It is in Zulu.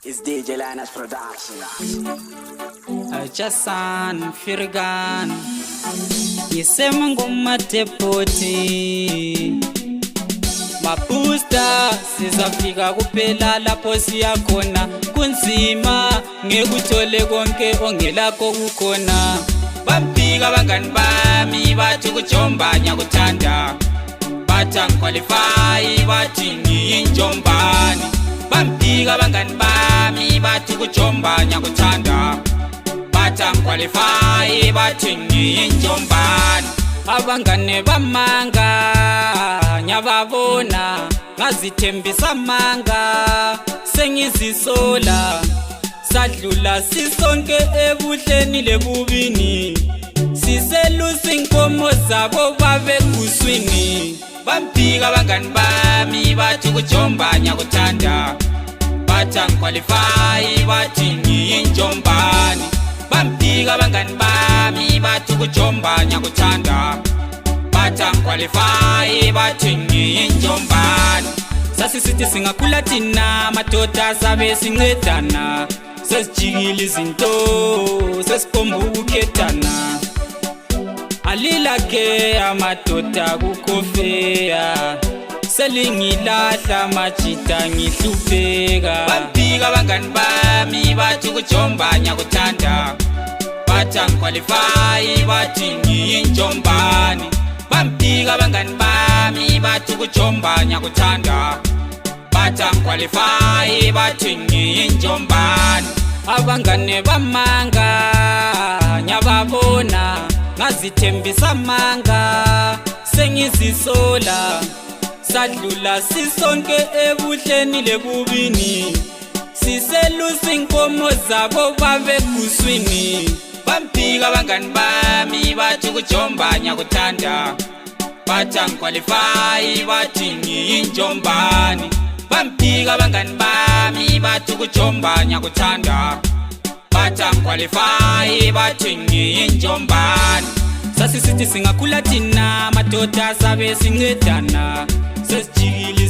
It's DJ Linus Production. Jasan Firgan Yisema ngoma tepoti Mapusta sizafika kuphela lapho siyakhona kunzima ngekuthole konke ongelakho kukhona Bambika abangani bami bathi kujomba nyakuthanda bathi angiqualify bathi ngiyinjombani Bambika abangani bami bathi kujomba nyakuthanda bathi angiqualify bathi ngiyinjombani Abangane bamanga nyababona ngazithembisa amanga sengizisola sadlula sisonke ebuhleni lebubini siselusa inkomo zabo babeguswini Bambika abangani bami bathi kujomba nyakuthanda bathi angiqualify bathi ngiyinjombani Bambika abangani bami bathi kujomba nyakuthanda bathi angiqualify bathi ngiyinjombani Sasisithi singakhula thina madoda sabe sincedana sesijikile izinto sesibomba ukukhethana Alila ke amadoda kukhofeya selingilahla majita ngihlupheka Bambika abangani bami bathi kujomba nyakuthanda bathi angiqualify bathi ngiyinjombani Bambika abangani bami bathi kujomba nyakuthanda bathi angiqualify bathi ngiyinjombani Abangane bamanga nyababona ngazithembisa amanga sengizisola sadlula sisonke ebuhleni lebubini siselusa inkomo zabo babeguswini Bambika abangani bami bathi kujomba nyakuthanda bathi angiqualify bathi ngiyinjombani Bambika abangani bami bathi kujomba nyakuthanda bathi angiqualify bathi ngiyinjombani Sasisithi singakhula thina madoda sabe sincedana sesijikile